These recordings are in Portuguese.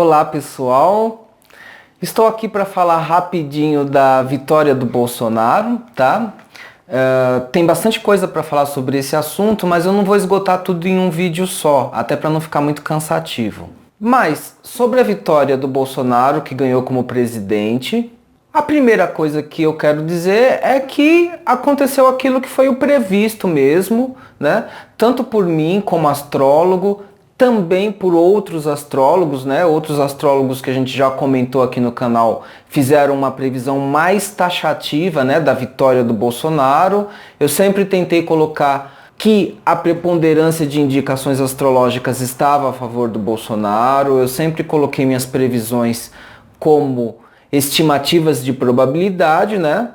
Olá pessoal, estou aqui para falar rapidinho da vitória do Bolsonaro, tá? Tem bastante coisa para falar sobre esse assunto, mas eu não vou esgotar tudo em um vídeo só, até para não ficar muito cansativo. Mas sobre a vitória do Bolsonaro, que ganhou como presidente, a primeira coisa que eu quero dizer é que aconteceu aquilo que foi o previsto mesmo, né? Tanto por mim como astrólogo, também por outros astrólogos, né? Outros astrólogos que a gente já comentou aqui no canal fizeram uma previsão mais taxativa, né, da vitória do Bolsonaro. Eu sempre tentei colocar que a preponderância de indicações astrológicas estava a favor do Bolsonaro. Eu sempre coloquei minhas previsões como estimativas de probabilidade, né?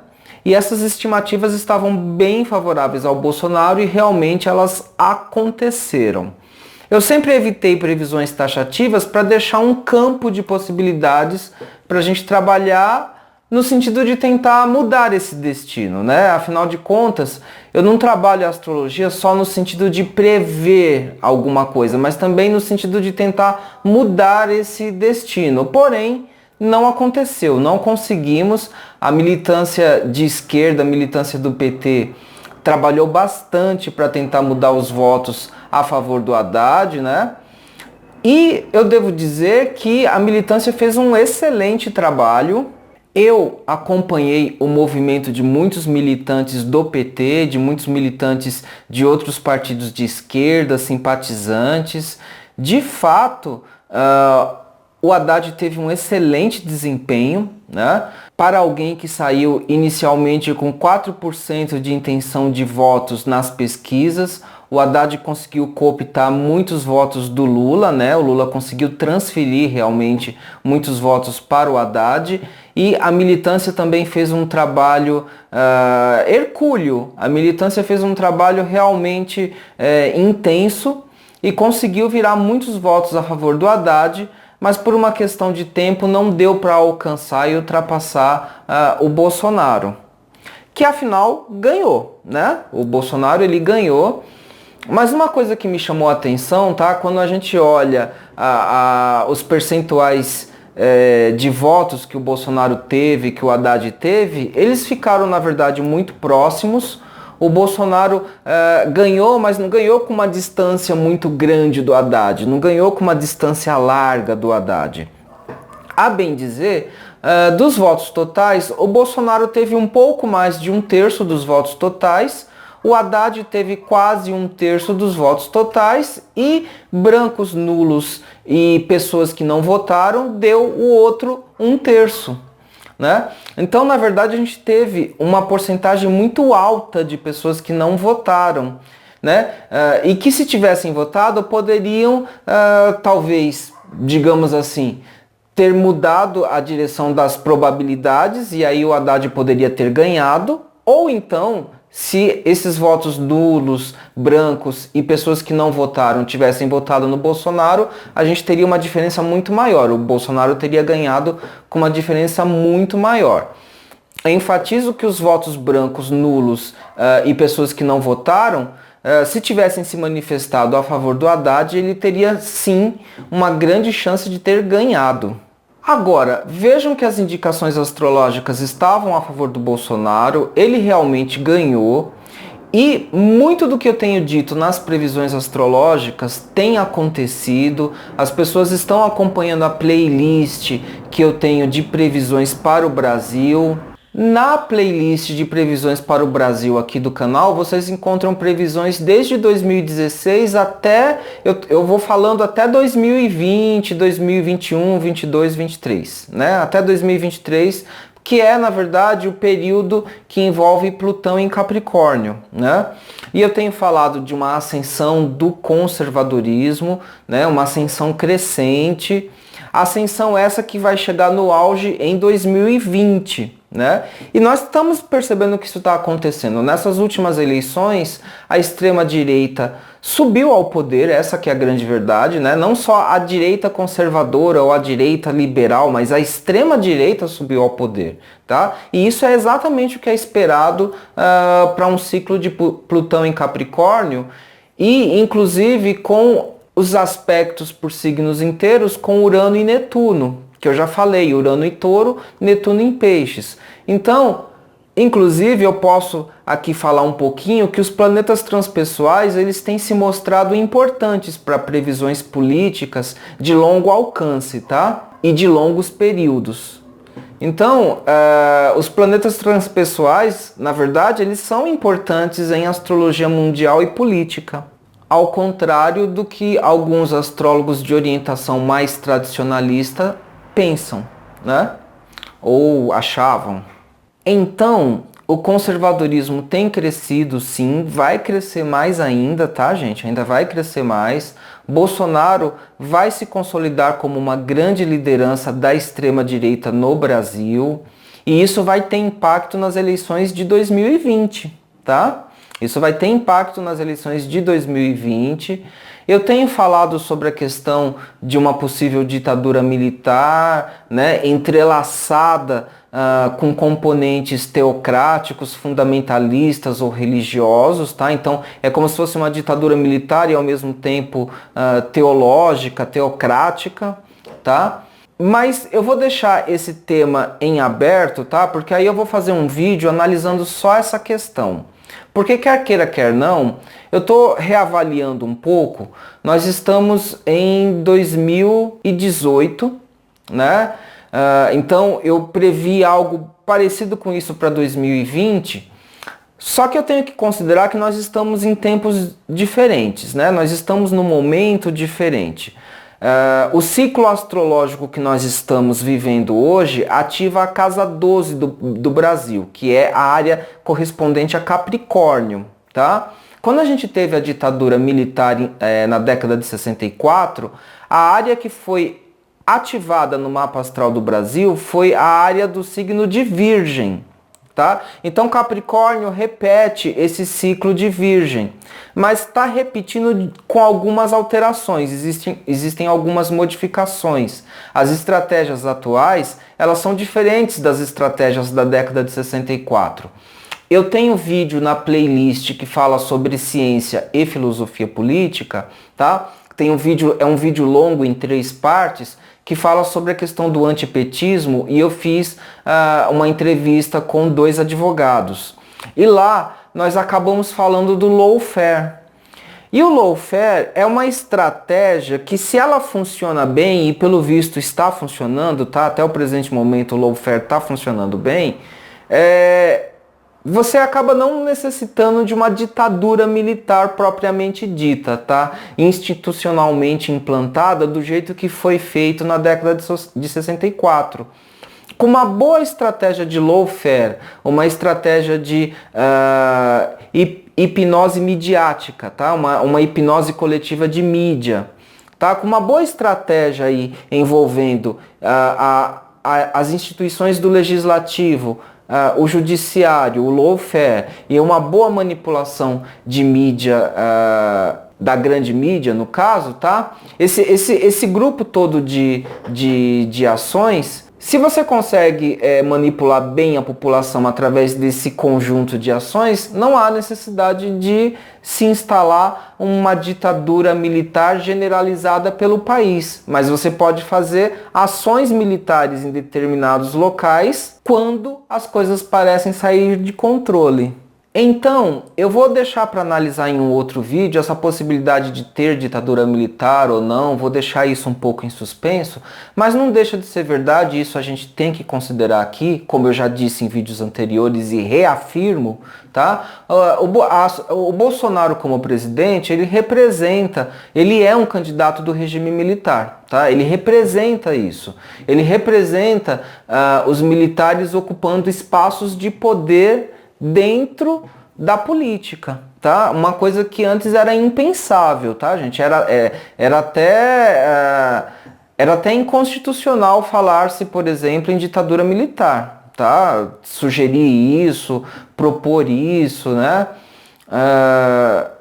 E essas estimativas estavam bem favoráveis ao Bolsonaro e realmente elas aconteceram. Eu sempre evitei previsões taxativas para deixar um campo de possibilidades para a gente trabalhar no sentido de tentar mudar esse destino, né? Afinal de contas, eu não trabalho a astrologia só no sentido de prever alguma coisa, mas também no sentido de tentar mudar esse destino. Porém, não aconteceu, não conseguimos. A militância de esquerda, a militância do PT, trabalhou bastante para tentar mudar os votos a favor do Haddad, né? E eu devo dizer que a militância fez um excelente trabalho. Eu acompanhei o movimento de muitos militantes do PT, de muitos militantes de outros partidos de esquerda, simpatizantes. De fato, o Haddad teve um excelente desempenho, né? Para alguém que saiu inicialmente com 4% de intenção de votos nas pesquisas, o Haddad conseguiu cooptar muitos votos do Lula, né? O Lula conseguiu transferir realmente muitos votos para o Haddad, e a militância também fez um trabalho hercúleo. A militância fez um trabalho realmente intenso e conseguiu virar muitos votos a favor do Haddad, mas por uma questão de tempo não deu para alcançar e ultrapassar o Bolsonaro, que afinal ganhou, né? O Bolsonaro, ele ganhou. Mas uma coisa que me chamou a atenção, tá? Quando a gente olha os percentuais de votos que o Bolsonaro teve, que o Haddad teve, eles ficaram, na verdade, muito próximos. O Bolsonaro ganhou, mas não ganhou com uma distância muito grande do Haddad, não ganhou com uma distância larga do Haddad. A bem dizer, dos votos totais, o Bolsonaro teve um pouco mais de 1/3 dos votos totais, o Haddad teve quase 1/3 dos votos totais, e brancos, nulos e pessoas que não votaram deu o outro 1/3. Né? Então, na verdade, a gente teve uma porcentagem muito alta de pessoas que não votaram, né? E que, se tivessem votado, poderiam, talvez, digamos assim, ter mudado a direção das probabilidades, e aí o Haddad poderia ter ganhado, ou então, se esses votos nulos, brancos e pessoas que não votaram tivessem votado no Bolsonaro, a gente teria uma diferença muito maior. O Bolsonaro teria ganhado com uma diferença muito maior. Eu enfatizo que os votos brancos, nulos e pessoas que não votaram, se tivessem se manifestado a favor do Haddad, ele teria sim uma grande chance de ter ganhado. Agora, vejam que as indicações astrológicas estavam a favor do Bolsonaro, ele realmente ganhou, e muito do que eu tenho dito nas previsões astrológicas tem acontecido. As pessoas estão acompanhando a playlist que eu tenho de previsões para o Brasil. Na playlist de previsões para o Brasil aqui do canal, vocês encontram previsões desde 2016 até, eu vou falando até 2020, 2021, 22, 23, né? Até 2023, que é, na verdade, o período que envolve Plutão em Capricórnio, né? E eu tenho falado de uma ascensão do conservadorismo, né? Uma ascensão crescente, ascensão essa que vai chegar no auge em 2020, né? E nós estamos percebendo que isso está acontecendo. Nessas últimas eleições, a extrema-direita subiu ao poder, essa que é a grande verdade, né? Não só a direita conservadora ou a direita liberal, mas a extrema-direita subiu ao poder, tá? E isso é exatamente o que é esperado para um ciclo de Plutão em Capricórnio, e inclusive com os aspectos por signos inteiros com Urano e Netuno, que eu já falei, Urano em Touro, Netuno em Peixes. Então, inclusive, eu posso aqui falar um pouquinho que os planetas transpessoais, eles têm se mostrado importantes para previsões políticas de longo alcance, tá? E de longos períodos. Então, os planetas transpessoais, na verdade, eles são importantes em astrologia mundial e política. Ao contrário do que alguns astrólogos de orientação mais tradicionalista pensam, né? Ou achavam. Então, o conservadorismo tem crescido, sim, vai crescer mais ainda, tá, gente? Ainda vai crescer mais. Bolsonaro vai se consolidar como uma grande liderança da extrema-direita no Brasil. E isso vai ter impacto nas eleições de 2020, tá? Isso vai ter impacto nas eleições de 2020. Eu tenho falado sobre a questão de uma possível ditadura militar, né, entrelaçada com componentes teocráticos, fundamentalistas ou religiosos, tá? Então é como se fosse uma ditadura militar e ao mesmo tempo teológica, teocrática, tá? Mas eu vou deixar esse tema em aberto, tá? Porque aí eu vou fazer um vídeo analisando só essa questão. Porque quer queira, quer não, eu estou reavaliando um pouco. Nós estamos em 2018, né? Então eu previ algo parecido com isso para 2020, só que eu tenho que considerar que nós estamos em tempos diferentes, né? Nós estamos num momento diferente. O ciclo astrológico que nós estamos vivendo hoje ativa a casa 12 do Brasil, que é a área correspondente a Capricórnio, tá? Quando a gente teve a ditadura militar na década de 64, a área que foi ativada no mapa astral do Brasil foi a área do signo de Virgem, tá? Então Capricórnio repete esse ciclo de Virgem, mas está repetindo com algumas alterações, existem algumas modificações. As estratégias atuais, elas são diferentes das estratégias da década de 64. Eu tenho vídeo na playlist que fala sobre ciência e filosofia política, tá? Tem um vídeo, é um vídeo longo em 3 partes, que fala sobre a questão do antipetismo, e eu fiz uma entrevista com 2 advogados. E lá nós acabamos falando do lawfare. E o lawfare é uma estratégia que, se ela funciona bem, e pelo visto está funcionando, tá? Até o presente momento o lawfare está funcionando bem, você acaba não necessitando de uma ditadura militar propriamente dita, tá? Institucionalmente implantada do jeito que foi feito na década de 64. Com uma boa estratégia de lawfare, uma estratégia de hipnose midiática, tá? Uma hipnose coletiva de mídia, tá? Com uma boa estratégia aí envolvendo as instituições do legislativo, o judiciário, o lawfare e uma boa manipulação de mídia, da grande mídia no caso, tá? Esse grupo todo de ações, se você consegue manipular bem a população através desse conjunto de ações, não há necessidade de se instalar uma ditadura militar generalizada pelo país. Mas você pode fazer ações militares em determinados locais quando as coisas parecem sair de controle. Então, eu vou deixar para analisar em um outro vídeo essa possibilidade de ter ditadura militar ou não, vou deixar isso um pouco em suspenso, mas não deixa de ser verdade, isso a gente tem que considerar aqui, como eu já disse em vídeos anteriores e reafirmo, tá? O Bolsonaro como presidente, ele é um candidato do regime militar, tá? Ele representa isso, ele representa os militares ocupando espaços de poder dentro da política, tá? Uma coisa que antes era impensável, tá, gente? Era até inconstitucional falar-se, por exemplo, em ditadura militar, tá? Sugerir isso, propor isso, né?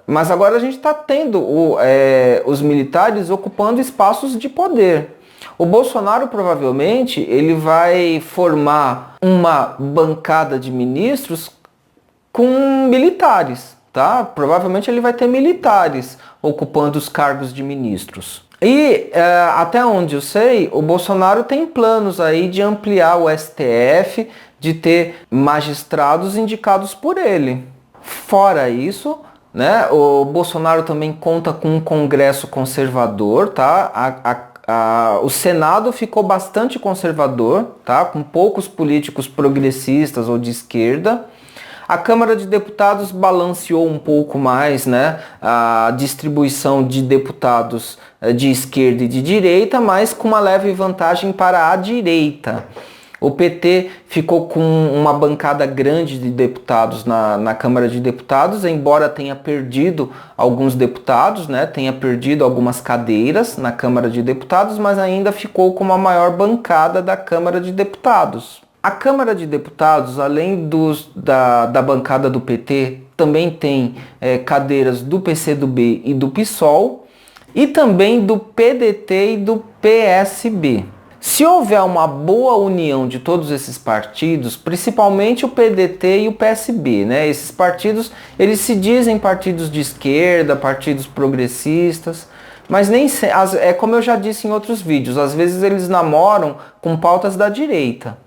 Mas agora a gente está tendo os militares ocupando espaços de poder. O Bolsonaro provavelmente ele vai formar uma bancada de ministros com militares, tá? Provavelmente ele vai ter militares ocupando os cargos de ministros. E até onde eu sei, o Bolsonaro tem planos aí de ampliar o STF, de ter magistrados indicados por ele. Fora isso, né, o Bolsonaro também conta com um Congresso conservador, tá? O Senado ficou bastante conservador, tá? Com poucos políticos progressistas ou de esquerda. A Câmara de Deputados balanceou um pouco mais, né, a distribuição de deputados de esquerda e de direita, mas com uma leve vantagem para a direita. O PT ficou com uma bancada grande de deputados na Câmara de Deputados, embora tenha perdido alguns deputados, né, tenha perdido algumas cadeiras na Câmara de Deputados, mas ainda ficou com uma maior bancada da Câmara de Deputados. A Câmara de Deputados, além da bancada do PT, também tem cadeiras do PCdoB e do PSOL, e também do PDT e do PSB. Se houver uma boa união de todos esses partidos, principalmente o PDT e o PSB, né? Esses partidos, eles se dizem partidos de esquerda, partidos progressistas, mas nem é como eu já disse em outros vídeos, às vezes eles namoram com pautas da direita.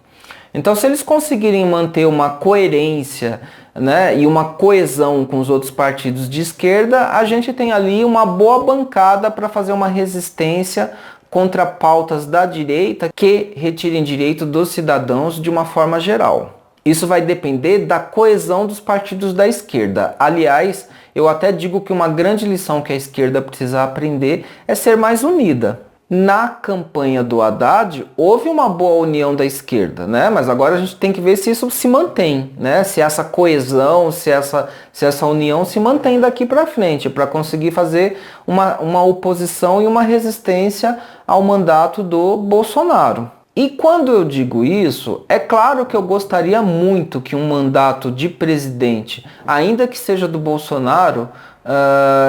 Então, se eles conseguirem manter uma coerência, né, e uma coesão com os outros partidos de esquerda, a gente tem ali uma boa bancada para fazer uma resistência contra pautas da direita que retirem direito dos cidadãos de uma forma geral. Isso vai depender da coesão dos partidos da esquerda. Aliás, eu até digo que uma grande lição que a esquerda precisa aprender é ser mais unida. Na campanha do Haddad, houve uma boa união da esquerda, né? Mas agora a gente tem que ver se isso se mantém, né? Se essa coesão, se essa união se mantém daqui para frente, para conseguir fazer uma oposição e uma resistência ao mandato do Bolsonaro. E quando eu digo isso, é claro que eu gostaria muito que um mandato de presidente, ainda que seja do Bolsonaro,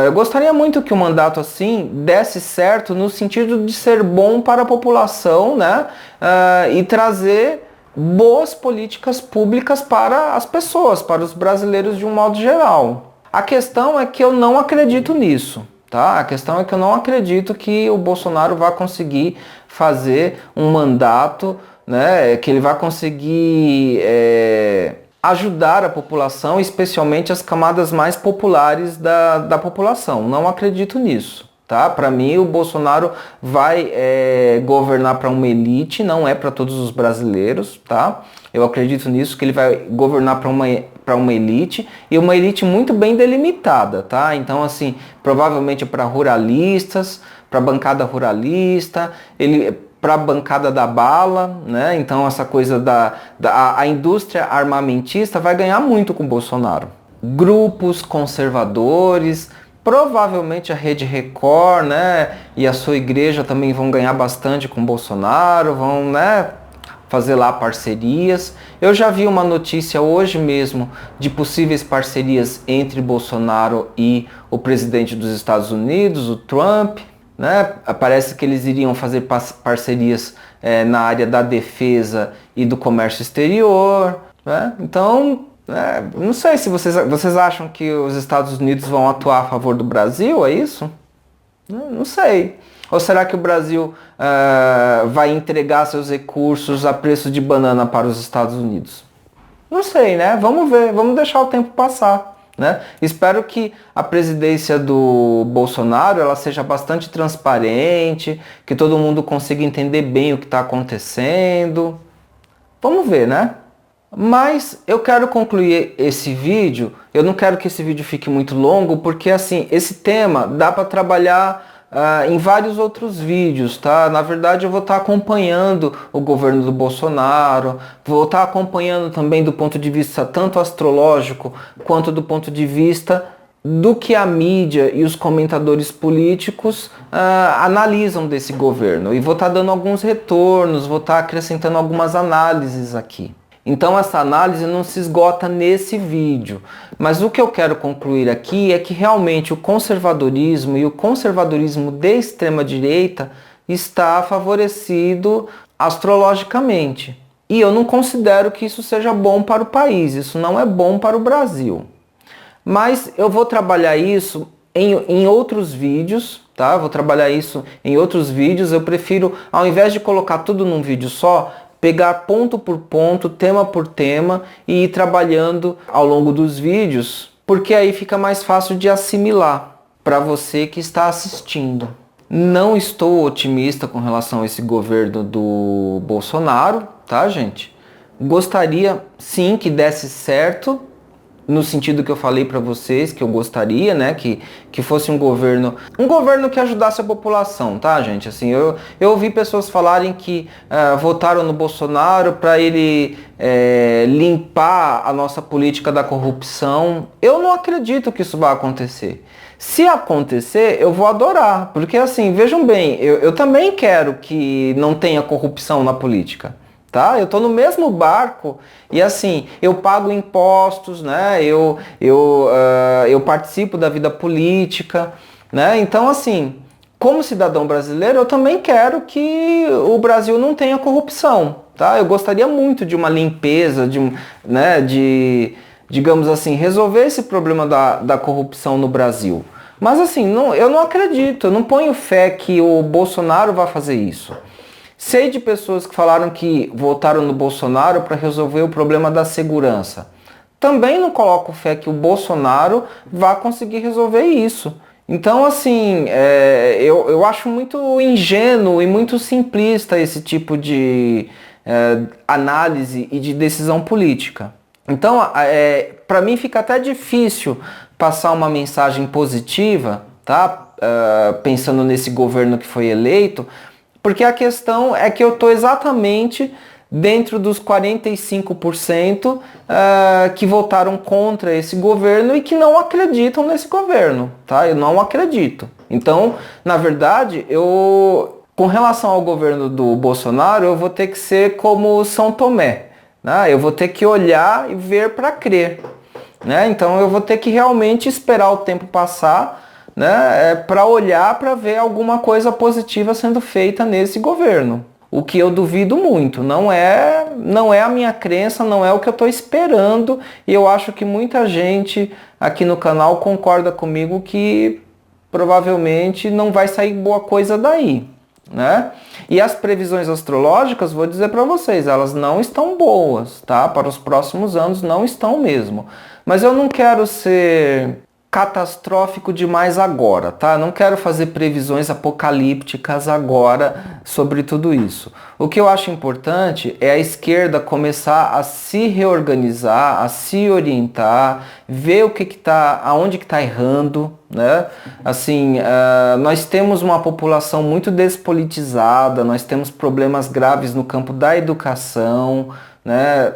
eu gostaria muito que um mandato assim desse certo no sentido de ser bom para a população, né? E trazer boas políticas públicas para as pessoas, para os brasileiros de um modo geral. A questão é que eu não acredito nisso, tá? A questão é que eu não acredito que o Bolsonaro vá conseguir fazer um mandato, né? Que ele vai conseguir ajudar a população, especialmente as camadas mais populares da população. Não acredito nisso, tá? Para mim, o Bolsonaro vai governar para uma elite, não é para todos os brasileiros, tá? Eu acredito nisso, que ele vai governar para uma elite, e uma elite muito bem delimitada, tá? Então, assim, provavelmente para ruralistas, para a bancada ruralista, para a bancada da bala, né? Então essa coisa a indústria armamentista vai ganhar muito com o Bolsonaro. Grupos conservadores, provavelmente a Rede Record, né? E a sua igreja também vão ganhar bastante com o Bolsonaro, vão, né, fazer lá parcerias. Eu já vi uma notícia hoje mesmo de possíveis parcerias entre Bolsonaro e o presidente dos Estados Unidos, o Trump. Né? Parece que eles iriam fazer parcerias na área da defesa e do comércio exterior. Né? Então, não sei se vocês acham que os Estados Unidos vão atuar a favor do Brasil, é isso? Não sei. Ou será que o Brasil vai entregar seus recursos a preço de banana para os Estados Unidos? Não sei, né? Vamos ver, vamos deixar o tempo passar. Né? Espero que a presidência do Bolsonaro ela seja bastante transparente, que todo mundo consiga entender bem o que está acontecendo. Vamos ver, né? Mas eu quero concluir esse vídeo, eu não quero que esse vídeo fique muito longo, porque assim, esse tema dá para trabalhar em vários outros vídeos, tá? Na verdade eu vou estar acompanhando o governo do Bolsonaro, vou estar acompanhando também do ponto de vista tanto astrológico quanto do ponto de vista do que a mídia e os comentadores políticos analisam desse governo. E vou estar dando alguns retornos, vou estar acrescentando algumas análises aqui. Então essa análise não se esgota nesse vídeo, mas o que eu quero concluir aqui é que realmente o conservadorismo e o conservadorismo de extrema direita está favorecido astrologicamente. E eu não considero que isso seja bom para o país, isso não é bom para o Brasil. Mas eu vou trabalhar isso em outros vídeos, tá? Vou trabalhar isso em outros vídeos. Eu prefiro, ao invés de colocar tudo num vídeo só, pegar ponto por ponto, tema por tema e ir trabalhando ao longo dos vídeos, porque aí fica mais fácil de assimilar para você que está assistindo. Não estou otimista com relação a esse governo do Bolsonaro, tá, gente? Gostaria sim que desse certo, no sentido que eu falei para vocês, que eu gostaria, né, que fosse um governo que ajudasse a população, tá, gente? Assim, eu ouvi pessoas falarem que votaram no Bolsonaro para ele limpar a nossa política da corrupção. Eu não acredito que isso vai acontecer. Se acontecer, eu vou adorar, porque assim, vejam bem, eu também quero que não tenha corrupção na política. Tá? Eu tô no mesmo barco e assim, eu pago impostos, né? Eu participo da vida política, né? Então assim, como cidadão brasileiro, eu também quero que o Brasil não tenha corrupção, tá? Eu gostaria muito de uma limpeza, digamos assim, resolver esse problema da corrupção no Brasil. Mas assim, eu não acredito, eu não ponho fé que o Bolsonaro vai fazer isso. Sei de pessoas que falaram que votaram no Bolsonaro para resolver o problema da segurança. Também não coloco fé que o Bolsonaro vá conseguir resolver isso. Então, assim, eu acho muito ingênuo e muito simplista esse tipo de análise e de decisão política. Então, para mim fica até difícil passar uma mensagem positiva, tá? Pensando nesse governo que foi eleito, porque a questão é que eu estou exatamente dentro dos 45% que votaram contra esse governo e que não acreditam nesse governo, tá? Eu não acredito. Então, na verdade, com relação ao governo do Bolsonaro, eu vou ter que ser como São Tomé, né? Eu vou ter que olhar e ver para crer, né? Então, eu vou ter que realmente esperar o tempo passar, né, para olhar para ver alguma coisa positiva sendo feita nesse governo. O que eu duvido muito, não é a minha crença, não é o que eu estou esperando, e eu acho que muita gente aqui no canal concorda comigo que provavelmente não vai sair boa coisa daí, né? E as previsões astrológicas, vou dizer para vocês, elas não estão boas, tá? Para os próximos anos não estão mesmo. Mas eu não quero ser catastrófico demais agora, tá? Não quero fazer previsões apocalípticas agora sobre tudo isso. O que eu acho importante é a esquerda começar a se reorganizar, a se orientar, ver aonde que tá errando, né? Assim, nós temos uma população muito despolitizada, nós temos problemas graves no campo da educação, né?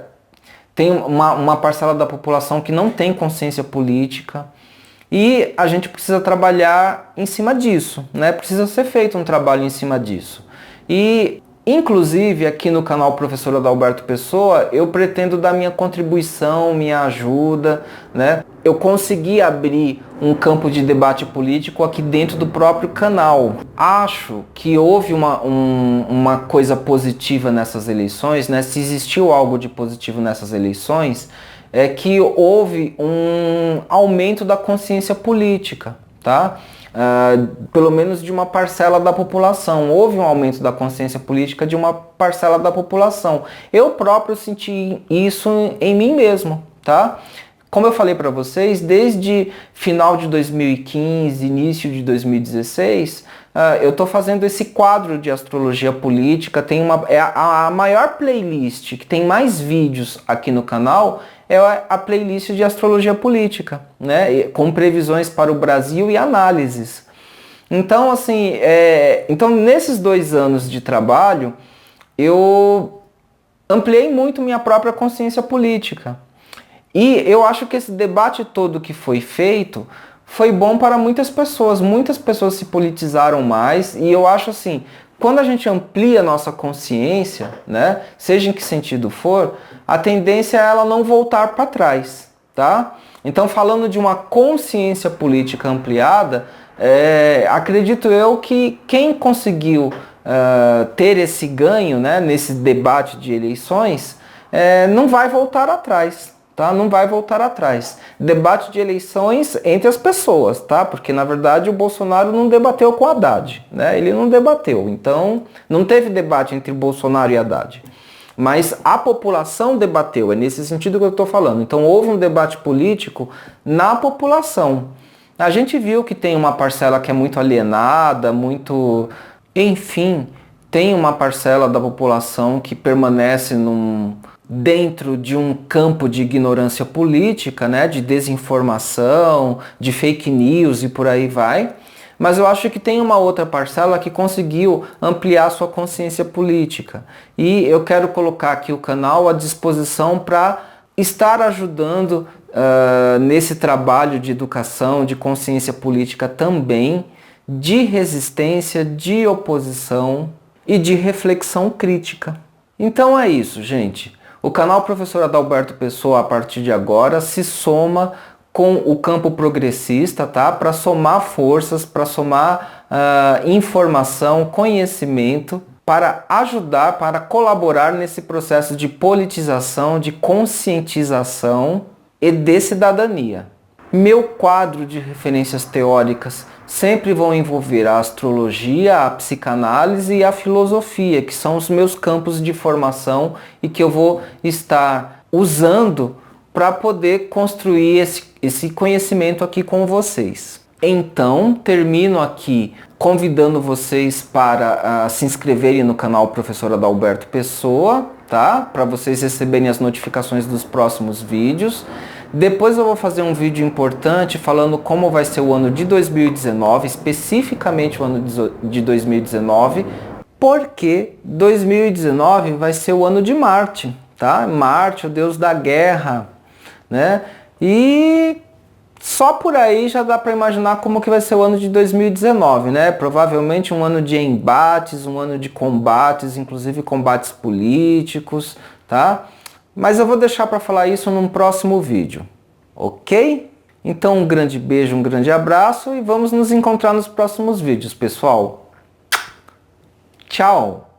Tem uma parcela da população que não tem consciência política. E a gente precisa trabalhar em cima disso, né? Precisa ser feito um trabalho em cima disso. E, inclusive, aqui no canal Professor Adalberto Pessoa, eu pretendo dar minha contribuição, minha ajuda, né? Eu consegui abrir um campo de debate político aqui dentro do próprio canal. Acho que houve uma coisa positiva nessas eleições, né? Se existiu algo de positivo nessas eleições, é que houve um aumento da consciência política, tá? Pelo menos de uma parcela da população. Houve um aumento da consciência política de uma parcela da população. Eu próprio senti isso em mim mesmo, tá? Como eu falei para vocês, desde final de 2015, início de 2016, eu estou fazendo esse quadro de astrologia política. Tem a maior playlist que tem mais vídeos aqui no canal é a playlist de astrologia política, né? Com previsões para o Brasil e análises. Então, assim, então nesses 2 anos de trabalho, eu ampliei muito minha própria consciência política. E eu acho que esse debate todo que foi feito foi bom para muitas pessoas se politizaram mais, e eu acho assim, quando a gente amplia a nossa consciência, né, seja em que sentido for, a tendência é ela não voltar para trás, tá? Então, falando de uma consciência política ampliada, acredito eu que quem conseguiu ter esse ganho, né, nesse debate de eleições, não vai voltar atrás, tá? Não vai voltar atrás. Debate de eleições entre as pessoas, tá? Porque na verdade o Bolsonaro não debateu com o Haddad, né? Ele não debateu, então não teve debate entre Bolsonaro e Haddad. Mas a população debateu, é nesse sentido que eu estou falando. Então houve um debate político na população. A gente viu que tem uma parcela que é muito alienada, muito... Enfim, tem uma parcela da população que permanece dentro de um campo de ignorância política, né, de desinformação, de fake news e por aí vai. Mas eu acho que tem uma outra parcela que conseguiu ampliar sua consciência política. E eu quero colocar aqui o canal à disposição para estar ajudando nesse trabalho de educação, de consciência política também, de resistência, de oposição e de reflexão crítica. Então é isso, gente. O canal Professor Adalberto Pessoa, a partir de agora, se soma com o campo progressista, tá? Para somar forças, para somar informação, conhecimento, para ajudar, para colaborar nesse processo de politização, de conscientização e de cidadania. Meu quadro de referências teóricas sempre vão envolver a astrologia, a psicanálise e a filosofia, que são os meus campos de formação e que eu vou estar usando para poder construir esse conhecimento aqui com vocês. Então, termino aqui convidando vocês para se inscreverem no canal Professor Adalberto Pessoa, tá? Para vocês receberem as notificações dos próximos vídeos. Depois eu vou fazer um vídeo importante falando como vai ser o ano de 2019, especificamente o ano de 2019, porque 2019 vai ser o ano de Marte, tá? Marte, o deus da guerra, né? E só por aí já dá para imaginar como que vai ser o ano de 2019, né? Provavelmente um ano de embates, um ano de combates, inclusive combates políticos, tá? Mas eu vou deixar para falar isso num próximo vídeo, ok? Então um grande beijo, um grande abraço e vamos nos encontrar nos próximos vídeos, pessoal. Tchau!